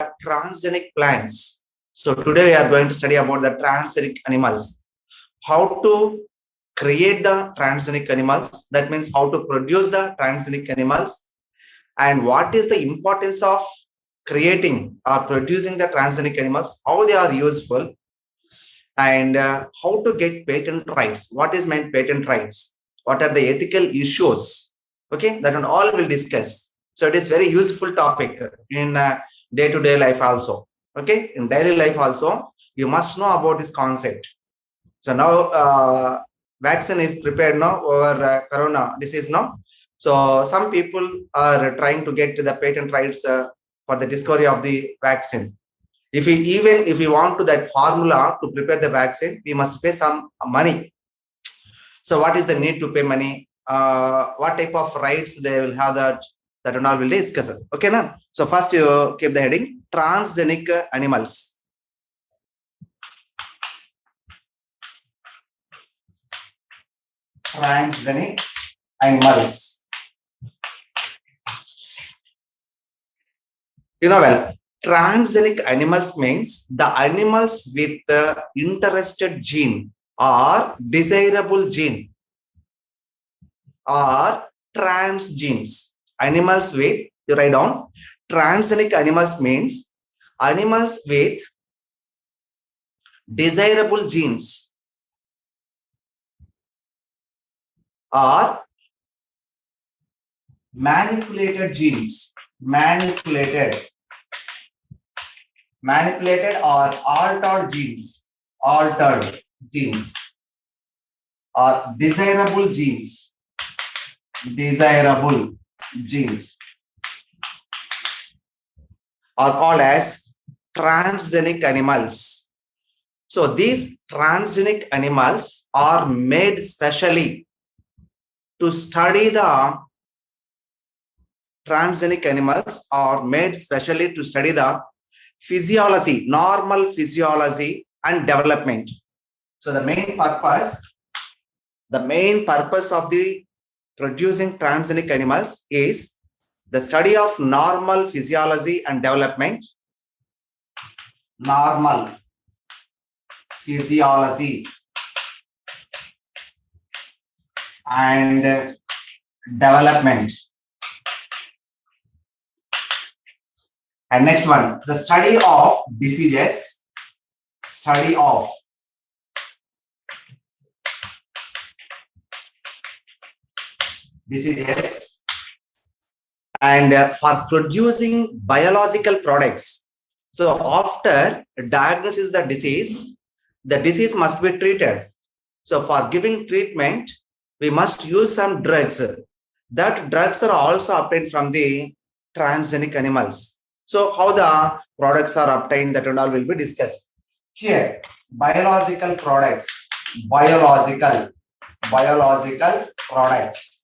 transgenic plants. So today we are going to study about the transgenic animals. How to create the transgenic animals, that means how to produce the transgenic animals, and what is the importance of creating or producing the transgenic animals, how they are useful, and how to get patent rights. What is meant patent rights? What are the ethical issues? Okay, that and all we'll discuss. So it is very useful topic in day-to-day life also. Okay, in daily life also, you must know about this concept. So now vaccine is prepared now over corona disease now. So some people are trying to get the patent rights for the discovery of the vaccine. If we want to that formula to prepare the vaccine, we must pay some money. So what is the need to pay money? What type of rights they will have, that and all will discuss. Okay, now. So first you keep the heading transgenic animals. Transgenic animals. You know well, transgenic animals means the animals with the interested gene or desirable gene or trans genes. Animals with, you write down, transgenic animals means animals with desirable genes or manipulated genes, manipulated or altered genes or desirable genes are called as transgenic animals. So these transgenic animals are made specially to study the physiology, normal physiology and development. So the main purpose of the producing transgenic animals is the study of normal physiology and development. Normal physiology and development. And next one, the study of diseases. Study of diseases and for producing biological products. So after diagnosis the disease must be treated. So for giving treatment, we must use some drugs. That drugs are also obtained from the transgenic animals. So how the products are obtained, that and all will be discussed. Here, biological products. Biological products.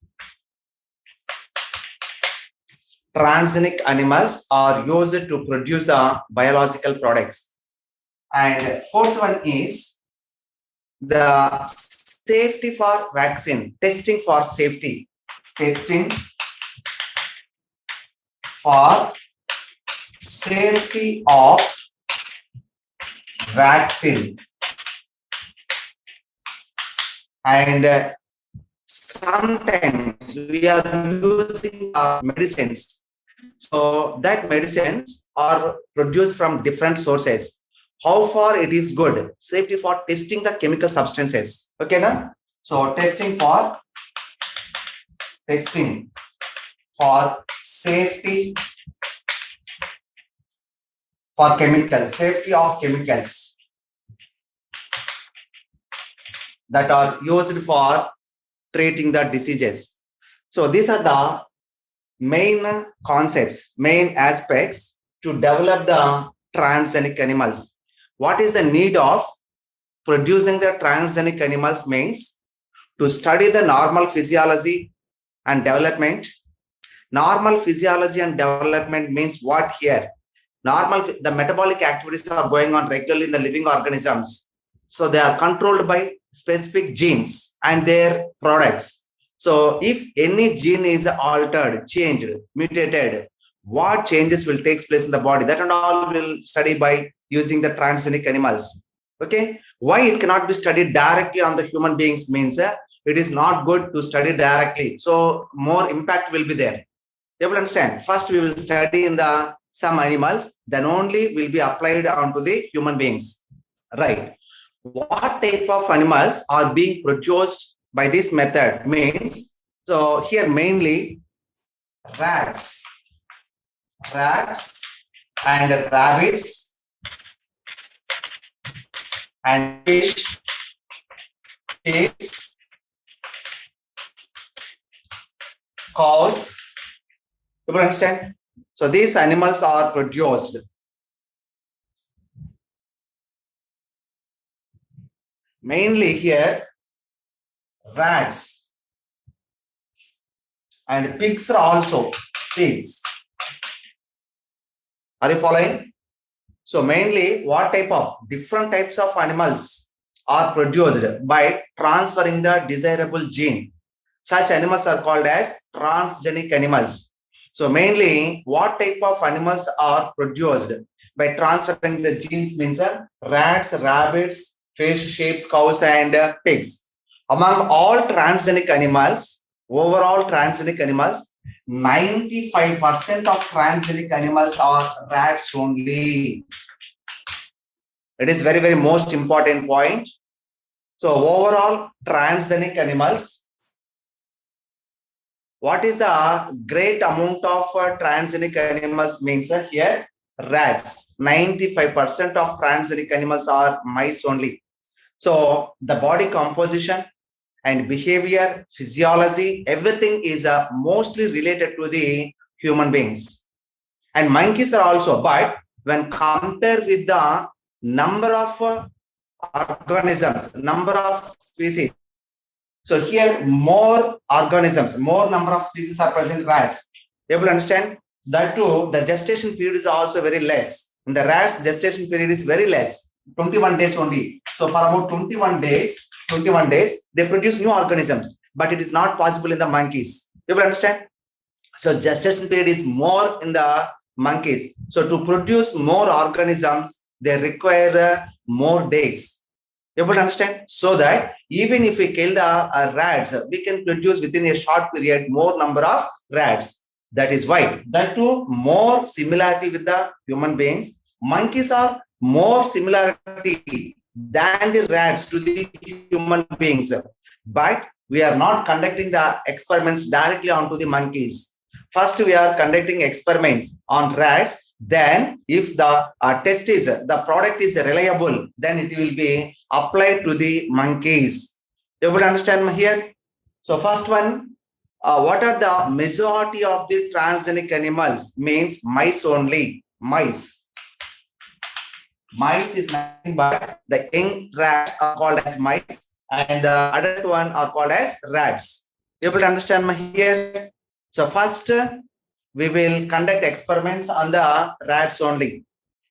Transgenic animals are used to produce the biological products. And fourth one is the safety for vaccine, testing for safety. Testing for safety of vaccine. And sometimes we are using medicines. So that medicines are produced from different sources. How far it is good? Safety for testing the chemical substances. Okay, na? So testing for safety for chemicals, safety of chemicals that are used for treating the diseases. So these are the main concepts, main aspects to develop the transgenic animals. What is the need of producing the transgenic animals means to study the normal physiology and development. Normal physiology and development means what here? The metabolic activities are going on regularly in the living organisms. So they are controlled by specific genes and their products. So if any gene is altered, changed, mutated, what changes will take place in the body. That and all will study by using the transgenic animals. Okay, why it cannot be studied directly on the human beings means it is not good to study directly. So more impact will be there. You will understand. First, we will study in the some animals, then only will be applied onto the human beings. Right. What type of animals are being produced by this method means, so here mainly rats, rats and rabbits and fish, pigs, cows. You understand? So these animals are produced. Mainly here, rats and pigs are also pigs. Are you following? So mainly what type of different types of animals are produced by transferring the desirable gene. Such animals are called as transgenic animals. So mainly what type of animals are produced by transferring the genes means rats, rabbits, fish, sheep, cows and pigs. Among all transgenic animals, overall transgenic animals, 95% of transgenic animals are rats only. It is very, very most important point. So overall transgenic animals, what is the great amount of transgenic animals means here? Rats. 95% of transgenic animals are mice only. So the body composition and behavior, physiology, everything is mostly related to the human beings. And monkeys are also, but when compared with the number of organisms, number of species, so here more organisms, more number of species are present in rats. You will understand that too. The gestation period is also very less. In the rats, gestation period is very less, 21 days only. So for about 21 days, they produce new organisms, but it is not possible in the monkeys. You will understand. So gestation period is more in the monkeys. So to produce more organisms, they require more days. You will understand? So that even if we kill the rats, we can produce within a short period more number of rats. That is why. That too, more similarity with the human beings. Monkeys are more similarity than the rats to the human beings. But we are not conducting the experiments directly onto the monkeys. First, we are conducting experiments on rats. Then, if the test is the product is reliable, then it will be applied to the monkeys. You will understand here. So, first one, what are the majority of the transgenic animals? Means mice only. Mice. Mice is nothing but the young rats are called as mice, and the adult one are called as rats. You will understand here. So first, we will conduct experiments on the rats only.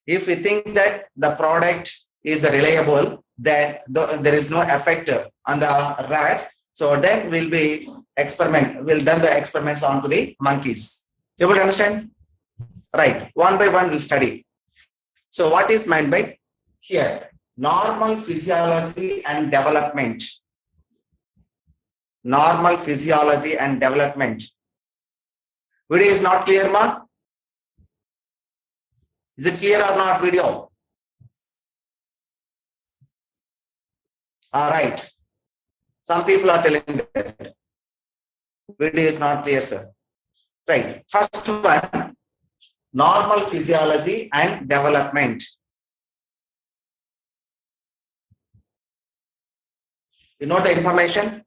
If we think that the product is reliable, then there is no effect on the rats. So then we'll be we'll done the experiments onto the monkeys. You will understand? Right. One by one we'll study. So what is meant by here? Normal physiology and development. Normal physiology and development. Video is not clear, ma? Is it clear or not video? All right. Some people are telling that video is not clear, sir. Right. First one, normal physiology and development. You know the information?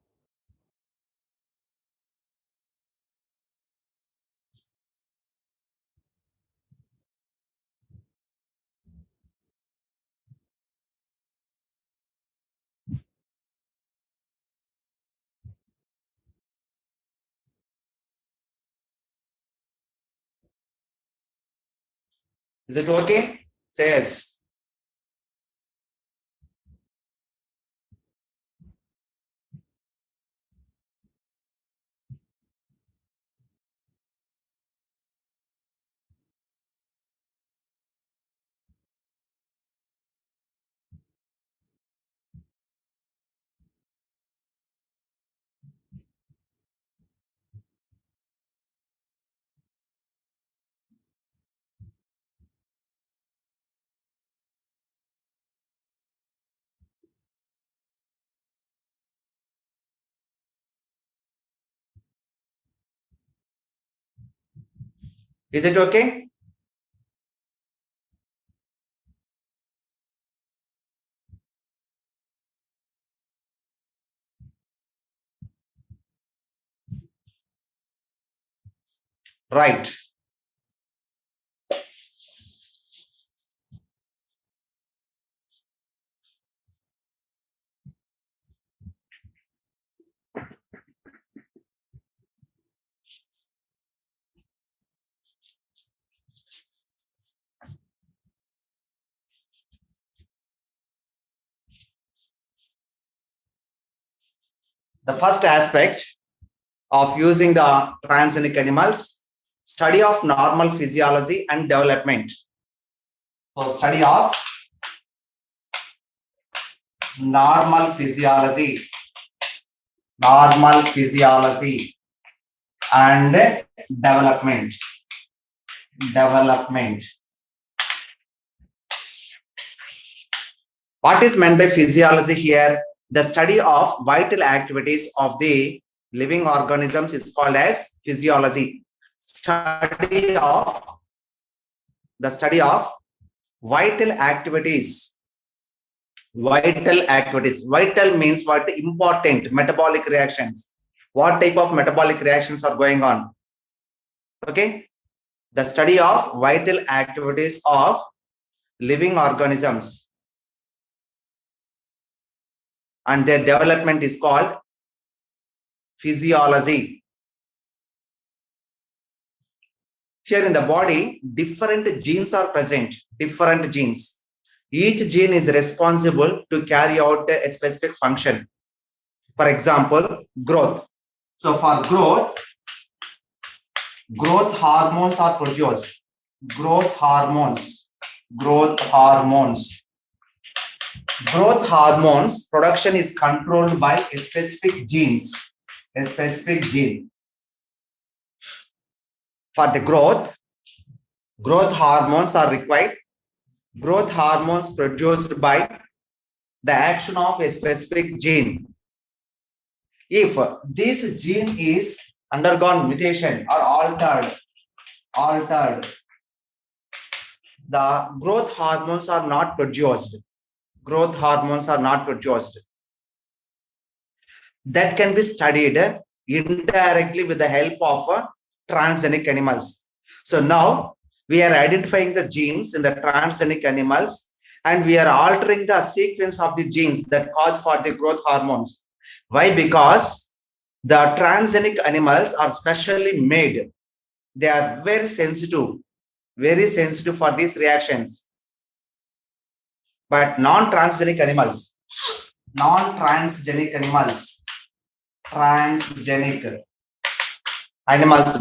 Is it okay? Say yes. Is it okay? Right. The first aspect of using the transgenic animals, study of normal physiology and development. So study of normal physiology and development. What is meant by physiology here? The study of vital activities of the living organisms is called as physiology. The study of vital activities. Vital means what? Important metabolic reactions. What type of metabolic reactions are going on? Okay. The study of vital activities of living organisms and their development is called physiology. Here in the body, different genes are present, different genes. Each gene is responsible to carry out a specific function. For example, growth. So for growth hormones are produced. Growth hormones production is controlled by a specific gene. For the growth hormones are required. Growth hormones produced by the action of a specific gene. If this gene is undergone mutation or altered, the growth hormones are not produced. That can be studied indirectly with the help of transgenic animals. So now we are identifying the genes in the transgenic animals and we are altering the sequence of the genes that cause for the growth hormones. Why? Because the transgenic animals are specially made. They are very sensitive for these reactions. But non-transgenic animals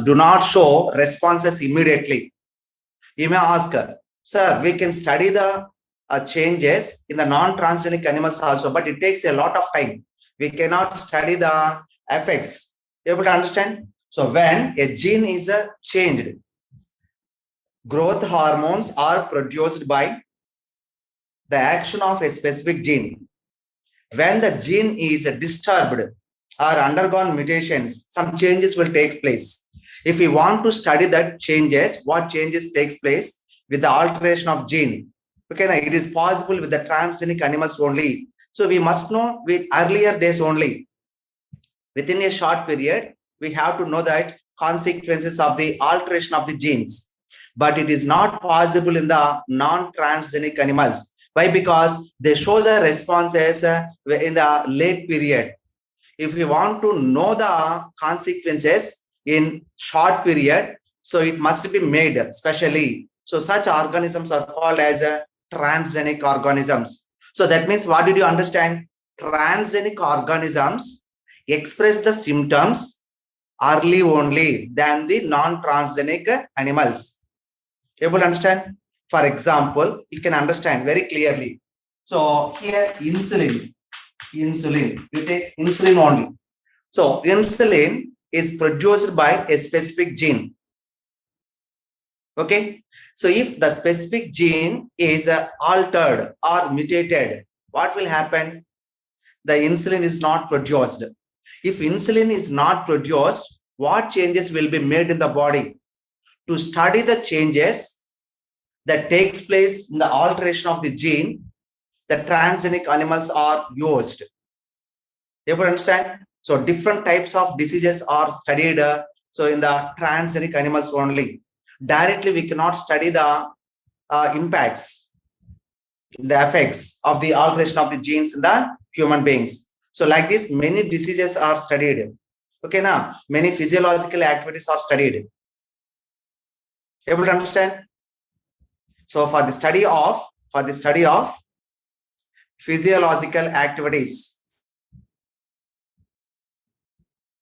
do not show responses immediately. You may ask, sir, we can study the changes in the non-transgenic animals also, but it takes a lot of time. We cannot study the effects. You able to understand? So when a gene is changed, growth hormones are produced by the action of a specific gene. When the gene is disturbed or undergone mutations, some changes will take place. If we want to study that changes, what changes takes place with the alteration of gene, okay, it is possible with the transgenic animals only. So we must know with earlier days only. Within a short period, we have to know that consequences of the alteration of the genes. But it is not possible in the non-transgenic animals. Why? Because they show the responses in the late period. If we want to know the consequences in short period, so it must be made specially. So such organisms are called as transgenic organisms. So that means, what did you understand? Transgenic organisms express the symptoms early only than the non-transgenic animals. Able to understand? For example, you can understand very clearly. So here insulin, you take insulin only. So insulin is produced by a specific gene. Okay. So if the specific gene is altered or mutated, what will happen? The insulin is not produced. If insulin is not produced, what changes will be made in the body? to study the changes that takes place in the alteration of the gene, the transgenic animals are used. You understand? So different types of diseases are studied so in the transgenic animals only. Directly, we cannot study the impacts, the effects of the alteration of the genes in the human beings. So like this, many diseases are studied. Okay, now many physiological activities are studied. Able to understand? So for the study of physiological activities,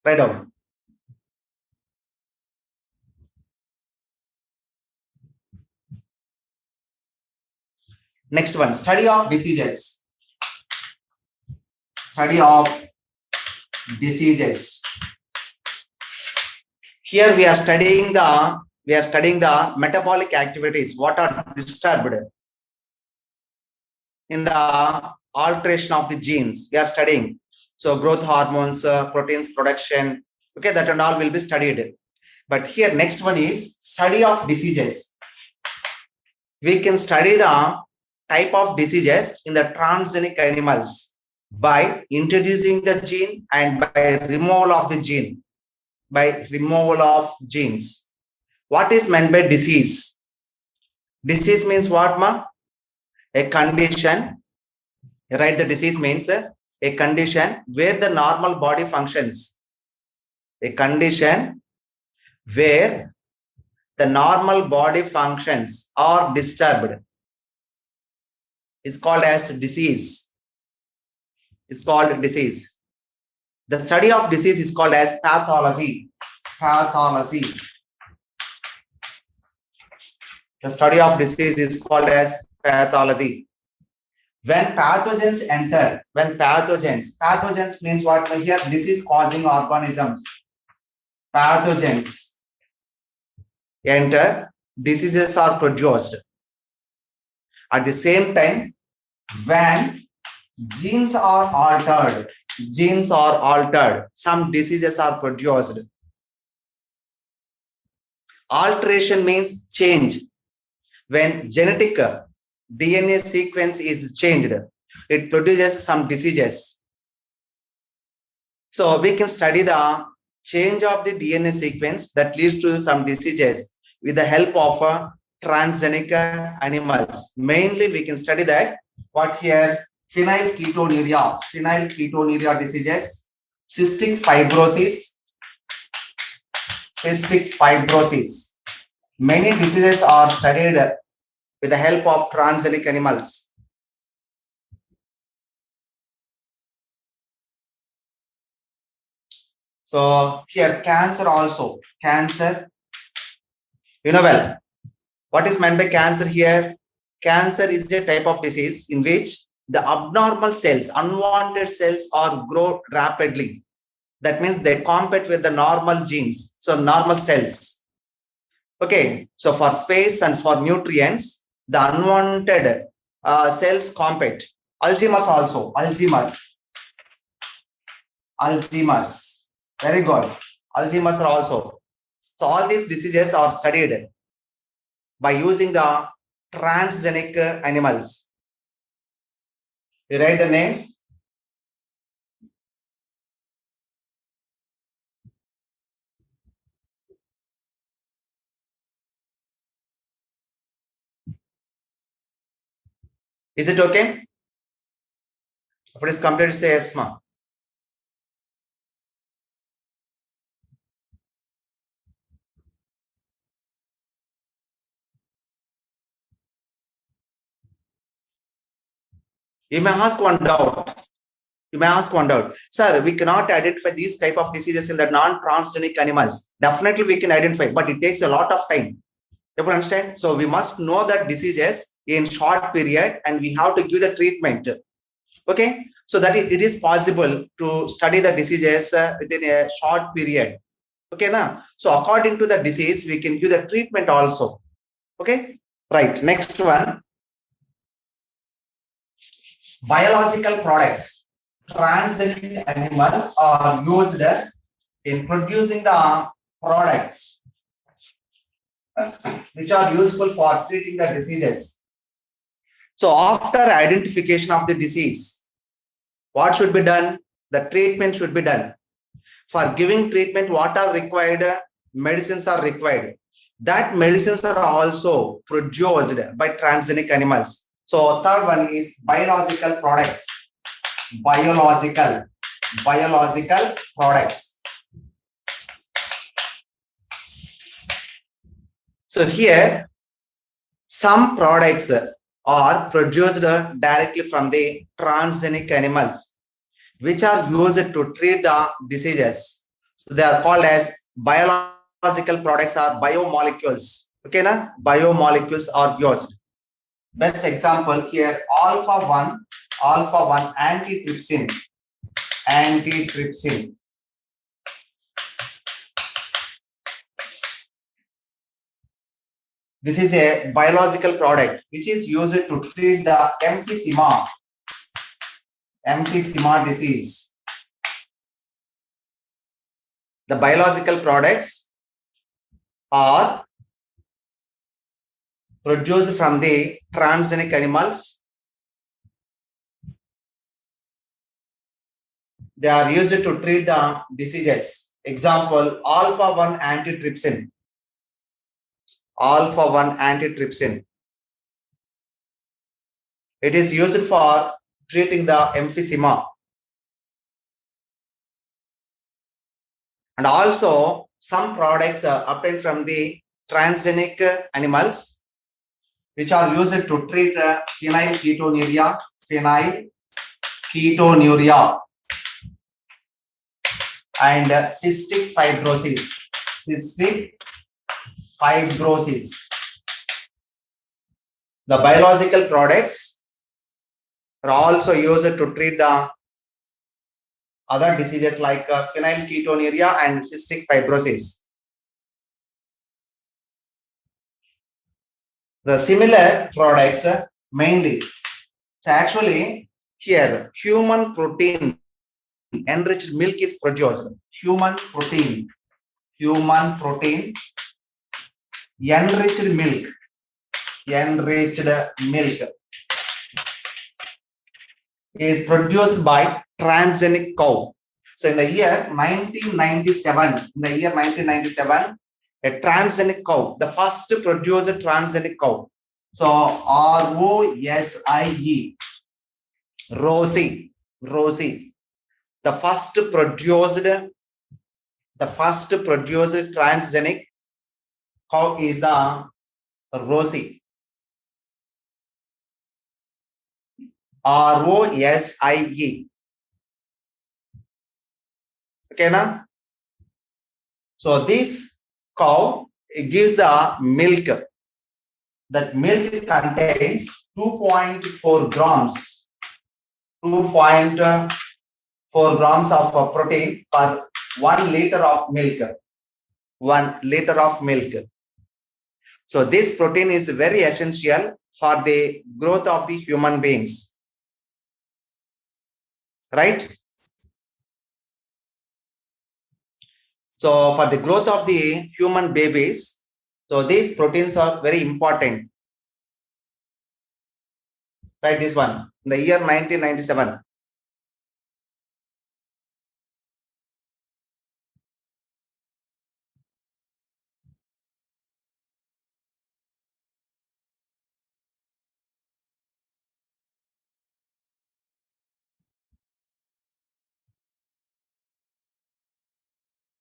write down. Next one, study of diseases. Study of diseases. Here we are studying the metabolic activities, what are disturbed in the alteration of the genes. We are studying. So growth hormones, proteins production, okay, that and all will be studied. But here next one is study of diseases. We can study the type of diseases in the transgenic animals by introducing the gene and by removal of the gene. By removal of genes. What is meant by disease? Disease means what, ma? A condition, right? The disease means a condition where the normal body functions. A condition where the normal body functions are disturbed is called as disease. It's called disease. The study of disease is called as pathology. Pathology. The study of disease is called as pathology. When pathogens enter, pathogens means what? Here, disease causing organisms. Pathogens enter, diseases are produced. At the same time, when genes are altered, some diseases are produced. Alteration means change. When genetic DNA sequence is changed, it produces some diseases. So we can study the change of the DNA sequence that leads to some diseases with the help of transgenic animals. Mainly we can study that. What here? Phenylketonuria diseases, cystic fibrosis. Many diseases are studied with the help of transgenic animals. So here cancer also. Cancer. You know well. What is meant by cancer here? Cancer is a type of disease in which the abnormal cells, unwanted cells are grow rapidly. That means they compete with the normal genes. So normal cells. Okay. So for space and for nutrients, the unwanted cells compete. Alzheimer's also. Alzheimer's. Very good. Alzheimer's also. So all these diseases are studied by using the transgenic animals. You write the names. Is it okay? If it is completed, say yes, ma. You may ask one doubt. Sir, we cannot identify these type of diseases in the non-transgenic animals. Definitely we can identify, but it takes a lot of time. You understand? So we must know that diseases in short period and we have to give the treatment. Okay? So that it is possible to study the diseases within a short period. Okay, now? So according to the disease, we can give the treatment also. Okay? Right. Next one. Biological products. Transgenic animals are used in producing the products. which are useful for treating the diseases. So after identification of the disease, what should be done? The treatment should be done. For giving treatment, what are required? Medicines are required. That medicines are also produced by transgenic animals. So third one is biological products. Biological products. So here, some products are produced directly from the transgenic animals, which are used to treat the diseases. So they are called as biological products or biomolecules. Okay, na? Biomolecules are used. Best example here, alpha 1 antitrypsin. This is a biological product which is used to treat the emphysema disease. The biological products are produced from the transgenic animals. They are used to treat the diseases. Example, alpha 1 antitrypsin. Alpha 1 antitrypsin. It is used for treating the emphysema. And also some products are obtained from the transgenic animals, which are used to treat phenylketonuria, and cystic fibrosis. The biological products are also used to treat the other diseases like phenylketonuria and cystic fibrosis. The similar products mainly. So actually here human protein enriched milk is produced. Human protein enriched milk is produced by transgenic cow. So in the year 1997, a transgenic cow, the first produced transgenic cow. So ROSIE, Rosie, the first produced transgenic cow is the Rosie. ROSIE. Okay, na? So this cow, it gives the milk. That milk contains 2.4 grams. 2.4 grams of protein per 1 liter of milk. 1 liter of milk. So this protein is very essential for the growth of the human beings. Right? So for the growth of the human babies, so these proteins are very important. Right, this one, in the year 1997.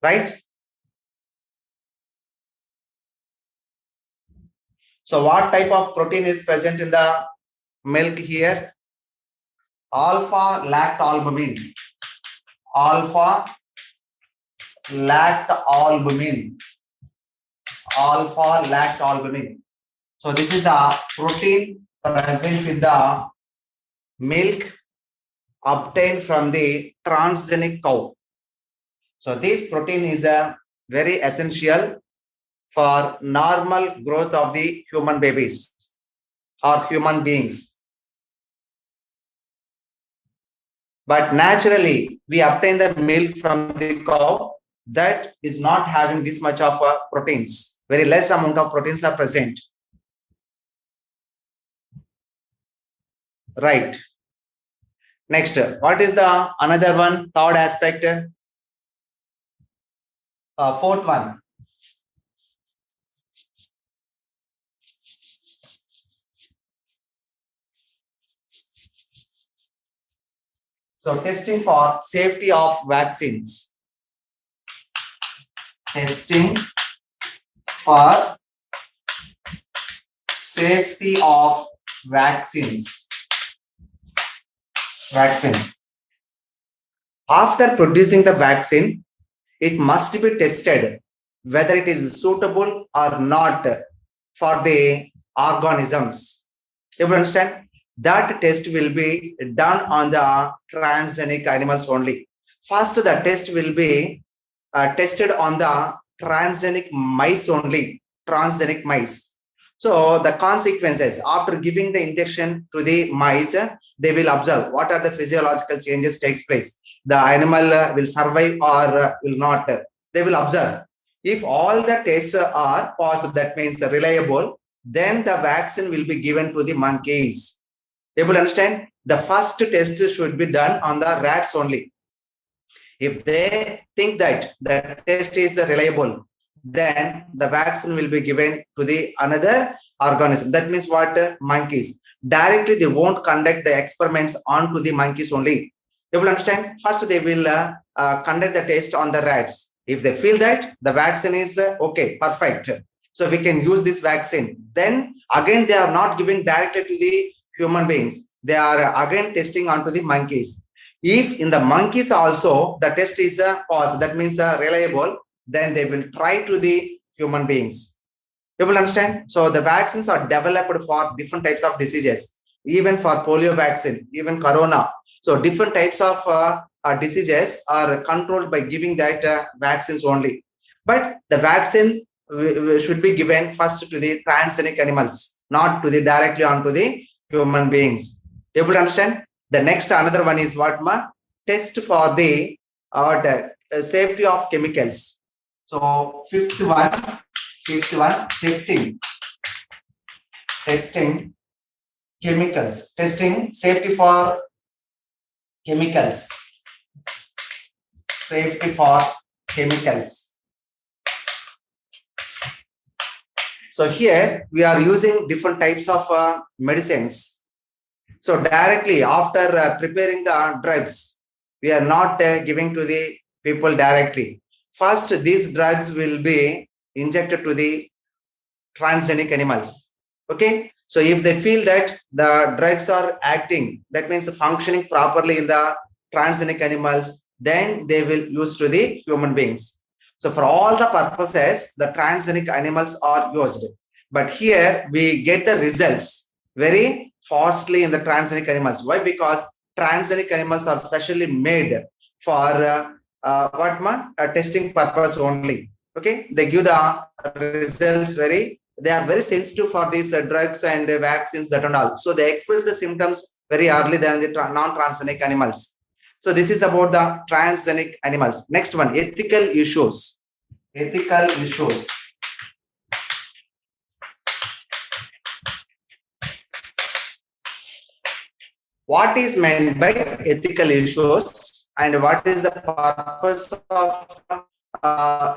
Right? So what type of protein is present in the milk here? Alpha lactalbumin. So this is the protein present in the milk obtained from the transgenic cow. So this protein is very essential for normal growth of the human babies or human beings. But naturally, we obtain the milk from the cow that is not having this much of proteins, very less amount of proteins are present. Right. Next, what is the another one? Third aspect. Fourth one. So testing for safety of vaccines. Testing for safety of vaccines. Vaccine. After producing the vaccine, it must be tested whether it is suitable or not for the organisms. You understand? That test will be done on the transgenic animals only. First, the test will be tested on the transgenic mice only, transgenic mice. So the consequences after giving the injection to the mice, they will observe what are the physiological changes takes place. The animal will survive or will not. They will observe. If all the tests are positive, that means reliable, then the vaccine will be given to the monkeys. Able to understand? The first test should be done on the rats only. If they think that the test is reliable, then the vaccine will be given to the another organism. That means what? Monkeys. Directly, they won't conduct the experiments onto the monkeys only. You will understand? First, they will conduct the test on the rats. If they feel that the vaccine is okay, perfect, so we can use this vaccine, then again they are not giving directly to the human beings. They are again testing onto the monkeys. If in the monkeys also the test is positive, that means reliable, then they will try to the human beings. You will understand? So the vaccines are developed for different types of diseases, even for polio vaccine, even corona. So different types of diseases are controlled by giving that vaccines only. But the vaccine should be given first to the transgenic animals, not to the directly onto the human beings. You will understand? The next another one is what ma? Test for the safety of chemicals. So fifth one, testing chemicals, testing safety for chemicals, safety for chemicals. So here we are using different types of medicines. So directly after preparing the drugs, we are not giving to the people directly. First, these drugs will be injected to the transgenic animals. Okay. So if they feel that the drugs are acting, that means functioning properly in the transgenic animals, then they will use to the human beings. So for all the purposes, the transgenic animals are used. But here we get the results very fastly in the transgenic animals. Why? Because transgenic animals are specially made for testing purpose only. Okay, they give the results they are very sensitive for these drugs and vaccines that and all. So they express the symptoms very early than the non-transgenic animals. So this is about the transgenic animals. Next one, ethical issues. Ethical issues. What is meant by ethical issues and what is the purpose of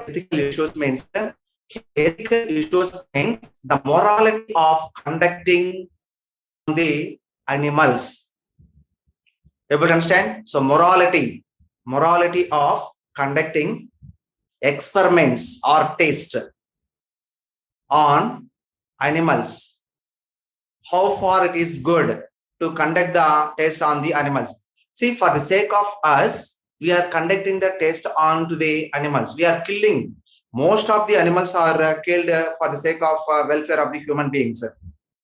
ethical issues means? Ethical issues means the morality of conducting the animals. Able to understand? So morality of conducting experiments or test on animals. How far it is good to conduct the test on the animals. See, for the sake of us, we are conducting the test on to the animals. We are killing. Most of the animals are killed for the sake of welfare of the human beings.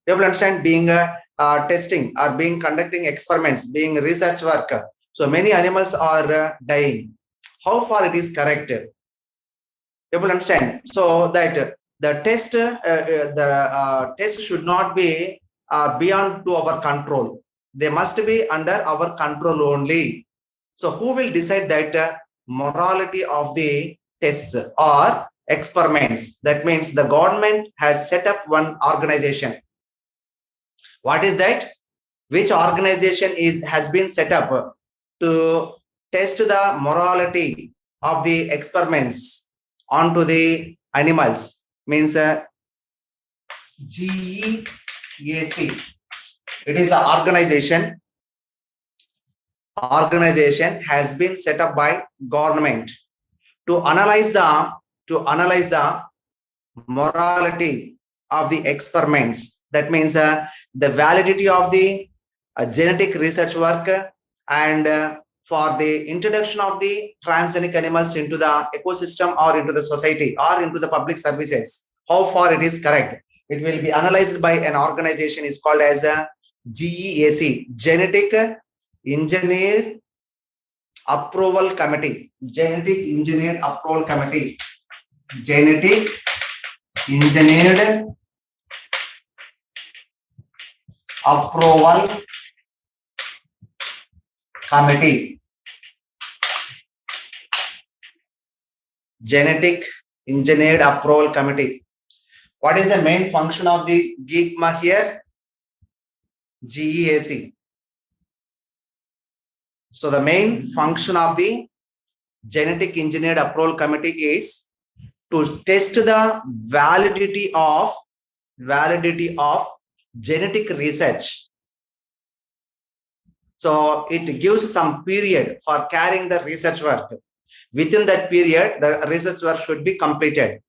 You will understand, being testing or being conducting experiments, being research work. So many animals are dying. How far it is correct? You will understand. So that the test should not be beyond to our control. They must be under our control only. So who will decide that morality of the tests, or experiments. That means the government has set up one organization. What is that? Which organization has been set up to test the morality of the experiments onto the animals? Means GEAC. It is an organization. Organization has been set up by government to analyze the morality of the experiments. That means the validity of the genetic research work and for the introduction of the transgenic animals into the ecosystem or into the society or into the public services. How far it is correct? It will be analyzed by an organization is called as a GEAC, Genetic Engineered Approval Committee. Genetic Engineered Approval Committee. Genetic Engineered Approval Committee. Genetic Engineered Approval Committee. What is the main function of the GEAC here? GEAC. So the main function of the Genetic Engineered Approval Committee is to test the validity of genetic research. So it gives some period for carrying the research work. Within that period, the research work should be completed.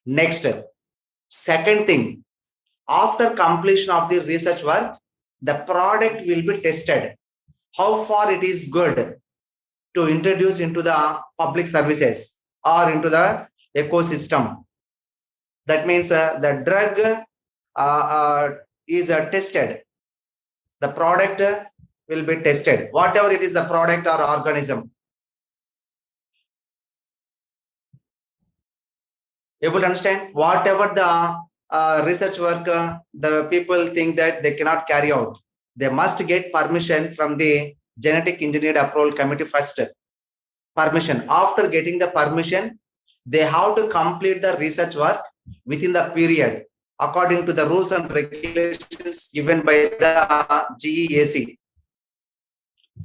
Next, second thing, after completion of the research work, the product will be tested. How far it is good to introduce into the public services or into the ecosystem. That means the drug is tested. The product will be tested. Whatever it is, the product or organism. Able to understand? Whatever the research work, the people think that they cannot carry out. They must get permission from the Genetic Engineered Approval Committee first. Permission. After getting the permission, they have to complete the research work within the period according to the rules and regulations given by the GEAC.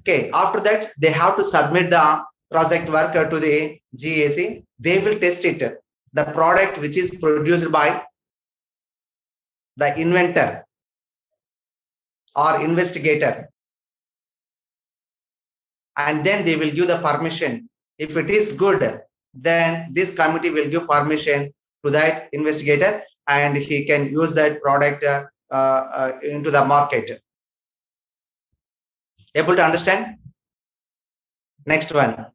Okay, after that, they have to submit the project work to the GEAC. They will test it. The product which is produced by the inventor or investigator. And then they will give the permission. If it is good, then this committee will give permission to that investigator and he can use that product into the market. Able to understand? Next one,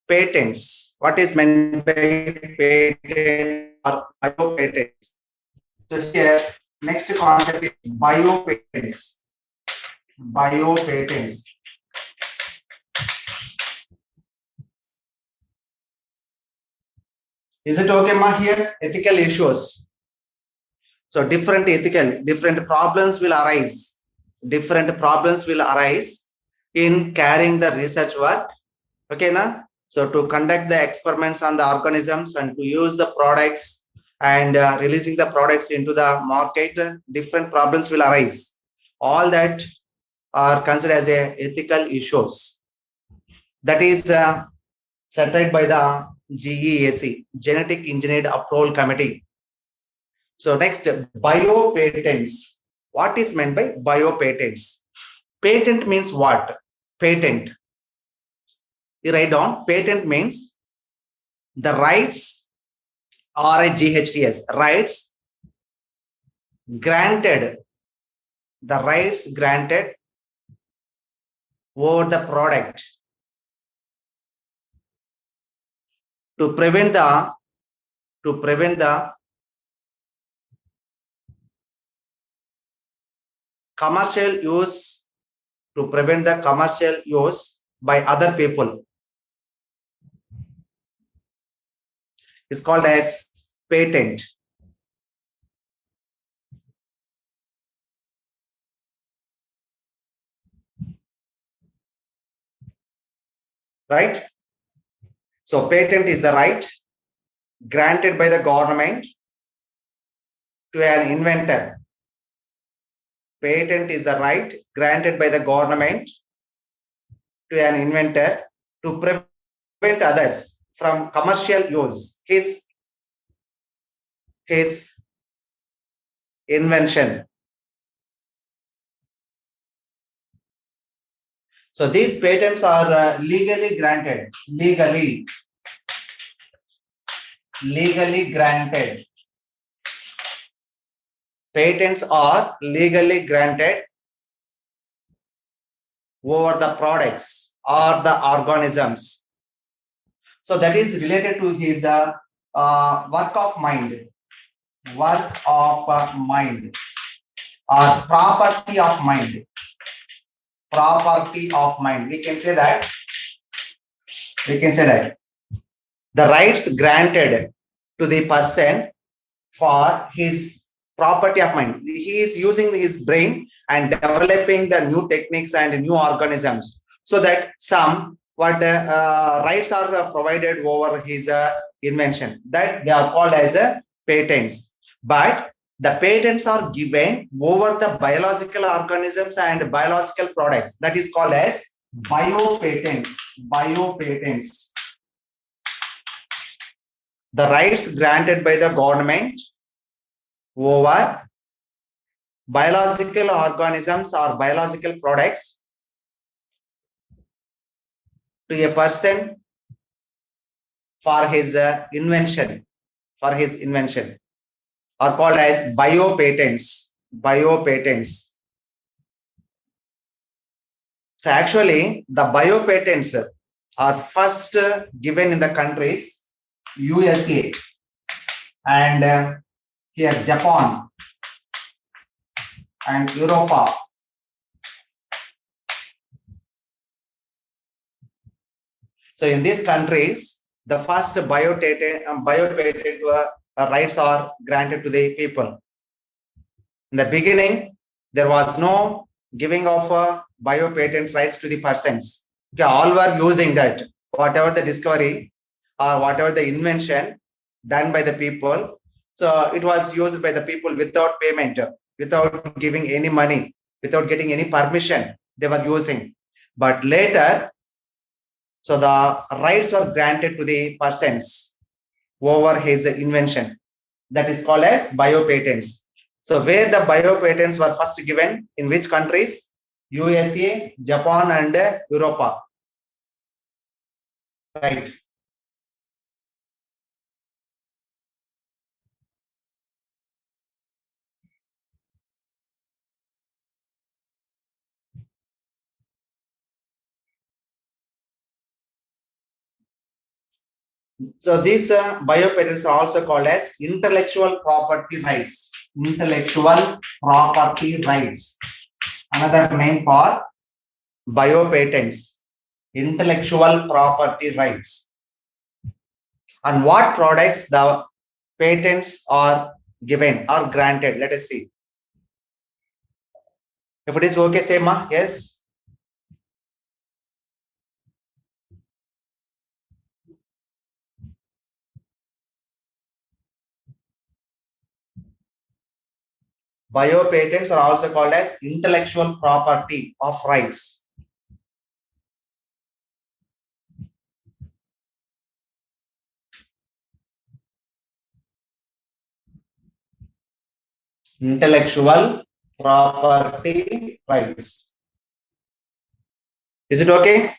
patents. What is meant by patent or biopatents? So here, next concept is biopatents. Biopatents. Is it okay, Ma? Here, ethical issues. So different problems will arise. Different problems will arise in carrying the research work. Okay, na? So to conduct the experiments on the organisms and to use the products and releasing the products into the market, different problems will arise. All that are considered as ethical issues. That is settled by the GEAC, Genetic Engineered Approval Committee. So next, biopatents. What is meant by biopatents? Patent means what? Patent. You write down, patent means the rights, RIGHTS, rights granted, the rights granted over the product to prevent the commercial use, to prevent the commercial use by other people. It's called as patent. Right? So patent is the right granted by the government to an inventor. Patent is the right granted by the government to an inventor to prevent others from commercial use his invention. So these patents are legally granted, legally granted. Patents are legally granted over the products or the organisms. So that is related to his work of mind or property of mind. We can say that the rights granted to the person for his property of mind. He is using his brain and developing the new techniques and new organisms, so that some rights are provided over his invention, that they are called as patents. But the patents are given over the biological organisms and biological products, that is called as biopatents. The rights granted by the government over biological organisms or biological products to a person for his invention are called as biopatents. So actually the biopatents are first given in the countries USA and here Japan and Europa. So in these countries, the first biopatent rights are granted to the people. In the beginning, there was no giving of biopatent rights to the persons. Okay, all were using that. Whatever the discovery or whatever the invention done by the people, so it was used by the people without payment, without giving any money, without getting any permission. They were using. But later, so the rights were granted to the persons over his invention. That is called as biopatents. So where the biopatents were first given, in which countries? USA, Japan and Europa. Right. So these biopatents are also called as intellectual property rights. Intellectual property rights. Another name for biopatents. Intellectual property rights. On what products the patents are given or granted? Let us see. If it is okay, say ma. Yes. Biopatents are also called as intellectual property of rights. Intellectual property rights. Is it okay?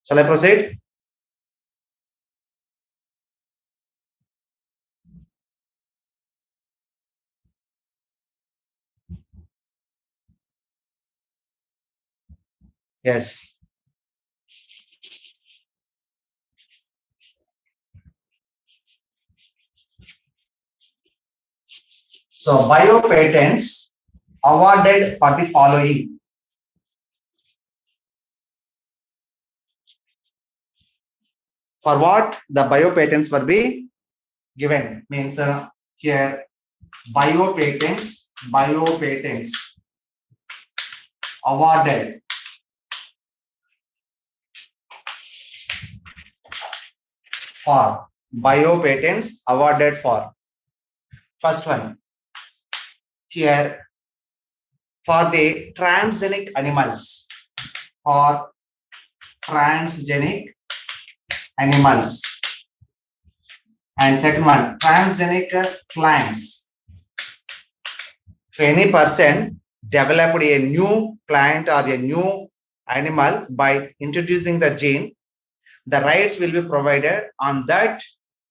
Shall I proceed? Yes. So bio patents awarded for the following. For what the bio patents were be given means here bio patents awarded for bio patents awarded for first one here for the transgenic animals, for transgenic animals, and second one transgenic plants. If any person developed a new plant or a new animal by introducing the gene, the rights will be provided on that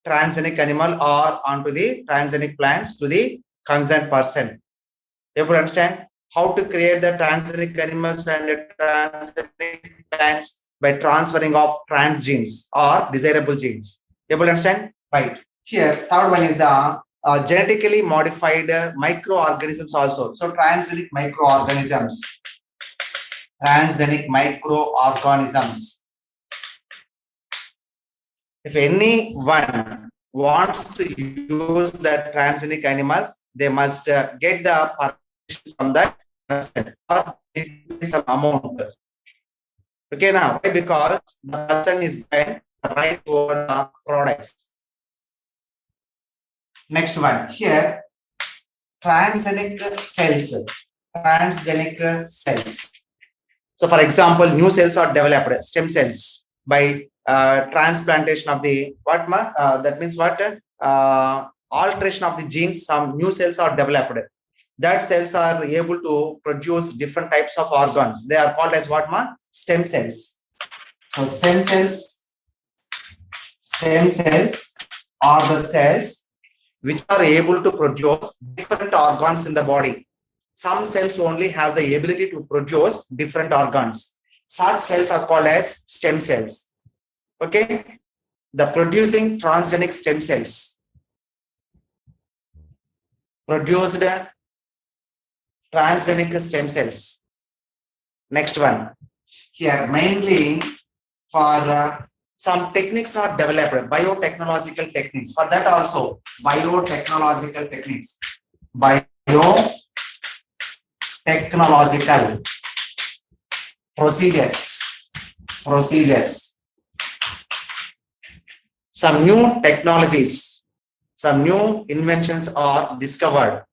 transgenic animal or onto the transgenic plants to the concerned person. You will understand how to create the transgenic animals and transgenic plants by transferring of trans genes or desirable genes. You will understand? Right. Here, third one is the genetically modified microorganisms also. So transgenic microorganisms. Transgenic microorganisms. If anyone wants to use the transgenic animals, they must get the permission from that person or some amount. Okay, now why? Because the person is then right over the products. Next one here, transgenic cells. Transgenic cells. So, for example, new cells are developed, stem cells, by transplantation of the what? That means what? Alteration of the genes. Some new cells are developed. That cells are able to produce different types of organs. They are called as what? Stem cells. So, stem cells are the cells which are able to produce different organs in the body. Some cells only have the ability to produce different organs. Such cells are called as stem cells. Okay, the producing transgenic stem cells produced transgenic stem cells. Next one here, mainly for some techniques are developed, biotechnological techniques. For that also, biotechnological techniques, biotechnological procedures. Some new technologies, some new inventions are discovered.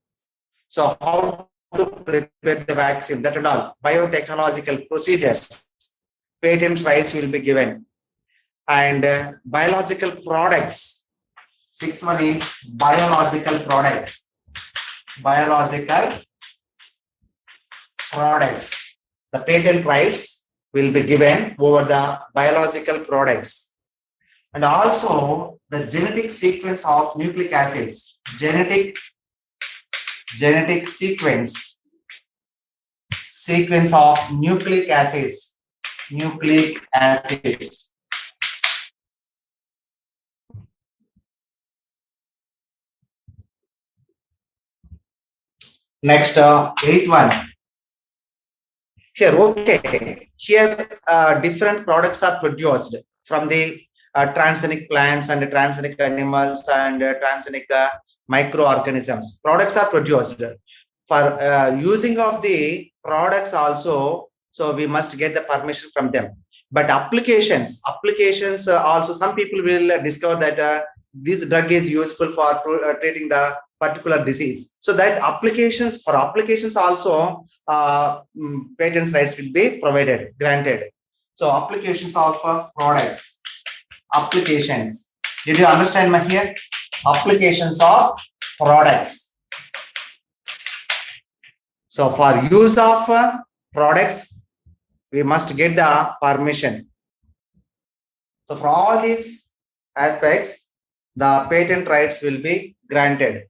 So how to prepare the vaccine, that and all, biotechnological procedures, patent rights will be given. And biological products, sixth one is biological products. Biological products, the patent rights will be given over the biological products. And also the genetic sequence of nucleic acids, genetic sequence of nucleic acids. Next, eighth one. Here, okay. Here, different products are produced from the transgenic plants and transgenic animals and transgenic microorganisms. Products are produced. For using of the products also, so we must get the permission from them. But applications also, some people will discover that this drug is useful for treating the particular disease. So that applications also patents rights will be provided, granted. So applications of products, applications. Did you understand here? Applications of products. So for use of products, we must get the permission. So for all these aspects, the patent rights will be granted.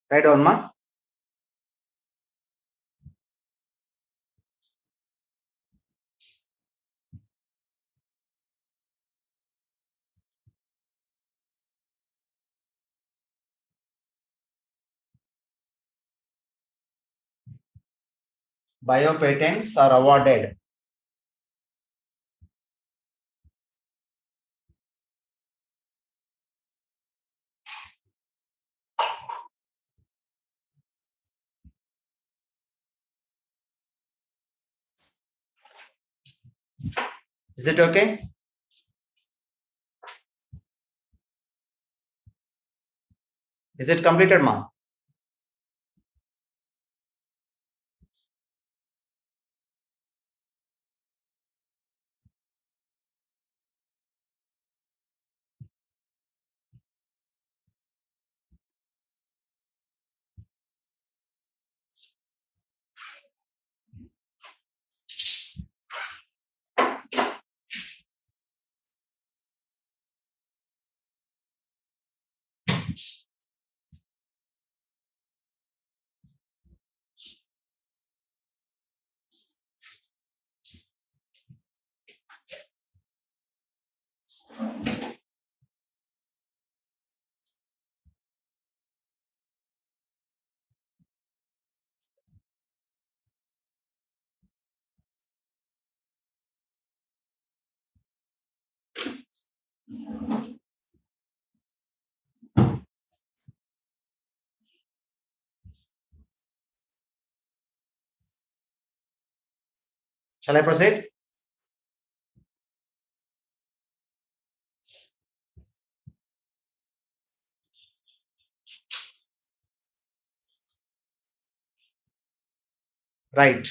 Right on, ma? biopatents are awarded? Is it okay? Is it completed, ma? Shall I proceed? Right.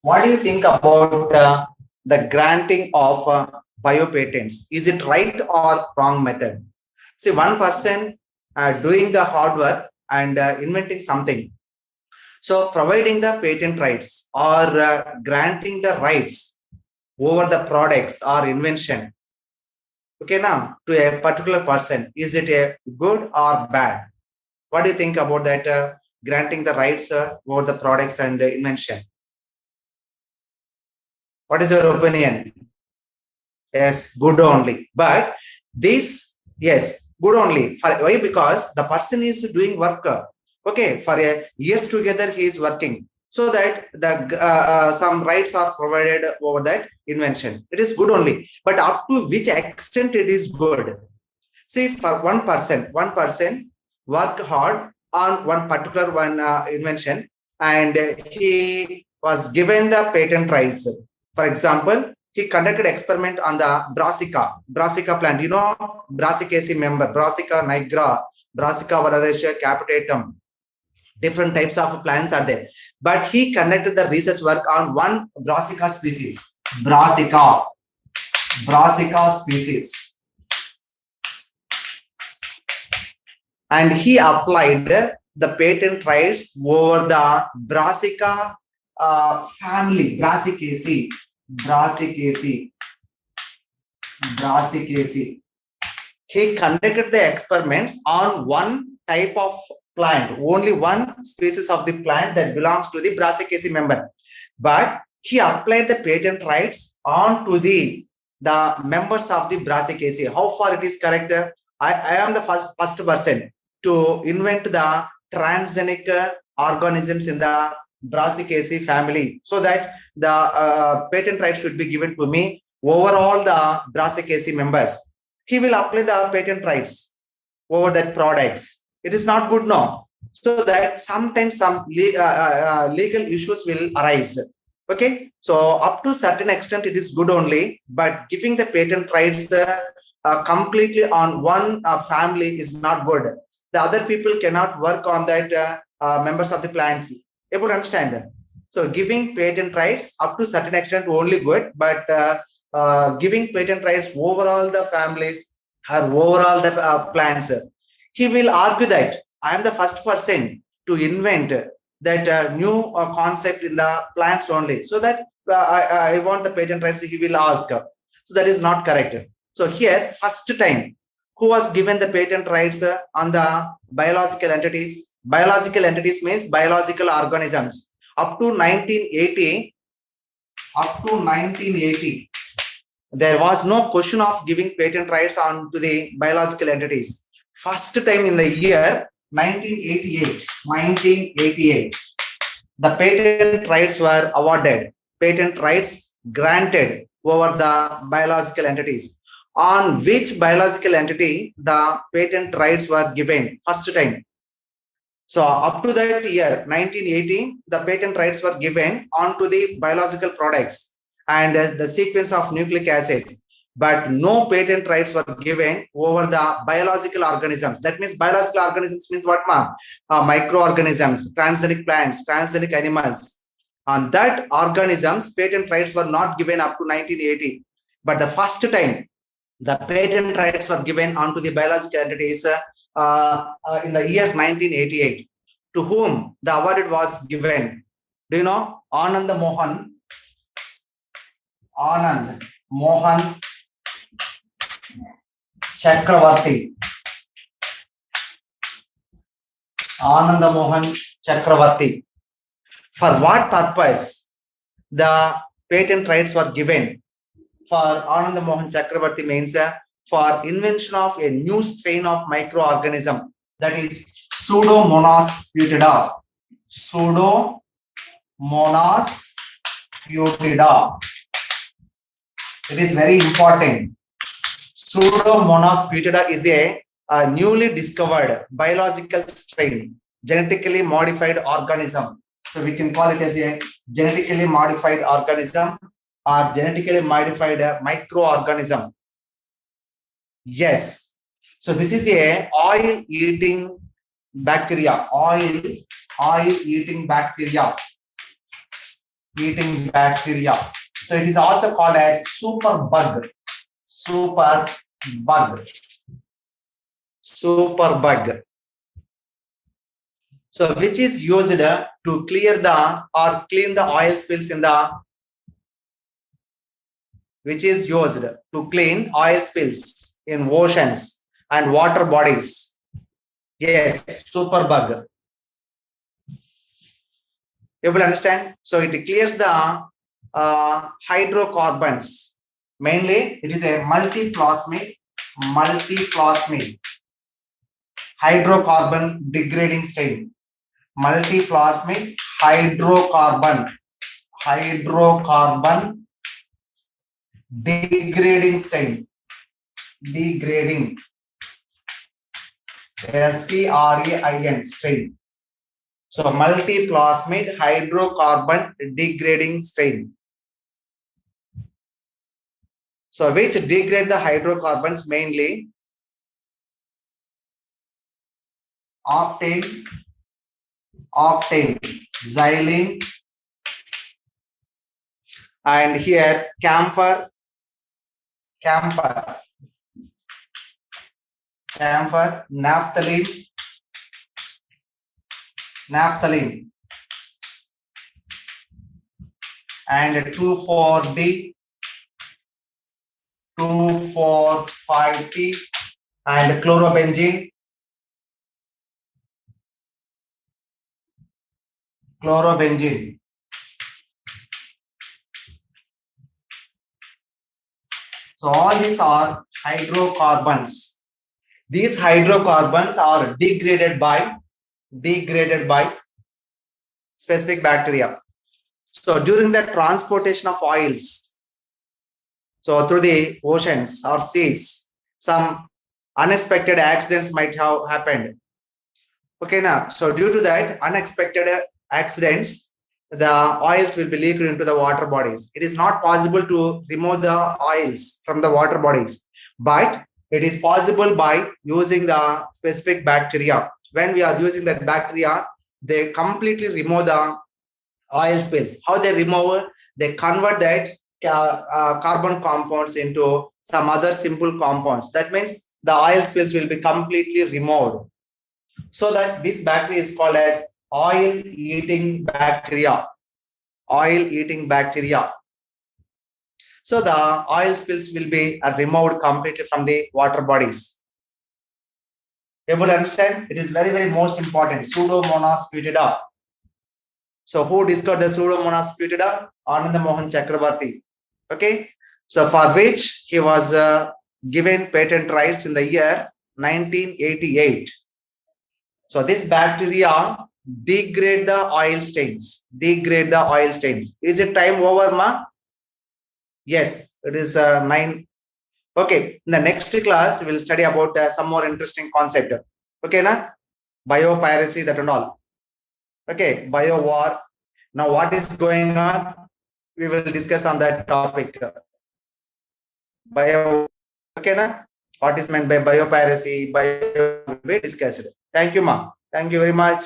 What do you think about the granting of biopatents? Is it right or wrong method? See, one person doing the hard work and inventing something. So, providing the patent rights or granting the rights over the products or invention, okay, now to a particular person, is it a good or bad? What do you think about that? Granting the rights over the products and invention. What is your opinion? Yes, good only. But this, yes, good only. Why? Because the person is doing work. Okay, for a years together he is working, so that the some rights are provided over that invention. It is good only. But up to which extent it is good? See, for one person work hard on one particular invention, and he was given the patent rights. For example, he conducted experiment on the brassica plant. You know, Brassicaceae member, Brassica nigra, Brassica verdacea capitatum. Different types of plants are there. But he conducted the research work on one Brassica species. Brassica species. And he applied the patent rights over the Brassica family, Brassicaceae. He conducted the experiments on one type of plant, only one species of the plant that belongs to the Brassicaceae member. But he applied the patent rights on to the members of the Brassicaceae. How far it is correct? I am the first person to invent the transgenic organisms in the Brassicaceae family, so that the patent rights should be given to me over all the Brassicaceae members. He will apply the patent rights over that products. It is not good now. So that sometimes some legal issues will arise. Okay, so up to certain extent it is good only, but giving the patent rights completely on one family is not good. The other people cannot work on that members of the plants. Able to understand that? So giving patent rights up to certain extent only good, but giving patent rights overall the families or overall the plants, he will argue that I am the first person to invent that new concept in the plants only. So that I want the patent rights, he will ask. So that is not correct. So here, first time, who was given the patent rights on the biological entities? Biological entities means biological organisms. Up to 1980, up to 1980, there was no question of giving patent rights on to the biological entities. First time in the year 1988, the patent rights were awarded, patent rights granted over the biological entities. On which biological entity the patent rights were given first time? So up to that year 1980, the patent rights were given onto the biological products and the sequence of nucleic acids, but no patent rights were given over the biological organisms. That means biological organisms means what, ma? Microorganisms, transgenic plants, transgenic animals. On that organisms, patent rights were not given up to 1980. But the first time the patent rights were given onto the biological entities in the year 1988. To whom the award was given? Do you know? Anand Mohan Chakravarti. Anand Mohan Chakravarti. For what purpose the patent rights were given? For Anand Mohan Chakravarti means for invention of a new strain of microorganism, that is Pseudomonas putida. Pseudomonas putida. It is very important. Pseudomonas putida is a newly discovered biological strain, genetically modified organism. So we can call it as a genetically modified organism or genetically modified microorganism. Yes. So this is a oil-eating bacteria. Oil-eating bacteria. Eating bacteria. So it is also called as superbug. Superbug. So which is used to clear the or clean the oil spills in the, which is used to clean oil spills in oceans and water bodies. Yes, superbug. You will understand. So it clears the hydrocarbons. Mainly, it is a multiplasmid hydrocarbon degrading stain. Multiplasmid hydrocarbon degrading stain. Degrading. STRAIN stain. So multiplasmid hydrocarbon degrading stain. So which degrade the hydrocarbons? Mainly octane, xylene, and here camphor, naphthalene, and 2,4-D, 2,4,5-T, and chlorobenzene. So all these are hydrocarbons. These hydrocarbons are degraded by specific bacteria. So during the transportation of oils, so through the oceans or seas, some unexpected accidents might have happened. Okay, now, so due to that unexpected accidents, the oils will be leaked into the water bodies. It is not possible to remove the oils from the water bodies, but it is possible by using the specific bacteria. When we are using that bacteria, they completely remove the oil spills. How they remove? They convert that carbon compounds into some other simple compounds. That means the oil spills will be completely removed. So that this bacteria is called as oil-eating bacteria. So the oil spills will be removed completely from the water bodies. Able to understand? It is very, very most important. Pseudomonas putida. So who discovered the Pseudomonas putida? Ananda Mohan Chakrabarti. Okay, so for which he was given patent rights in the year 1988. So this bacteria degrade the oil stains. Degrade the oil stains. Is it time over, ma? Yes, it is 9. Okay, in the next class we'll study about some more interesting concept. Okay, na? Biopiracy, that and all. Okay, bio war. Now what is going on? We will discuss on that topic. Bio, okay, na? What is meant by biopiracy? Bio will be discussed. Thank you, ma. Thank you very much.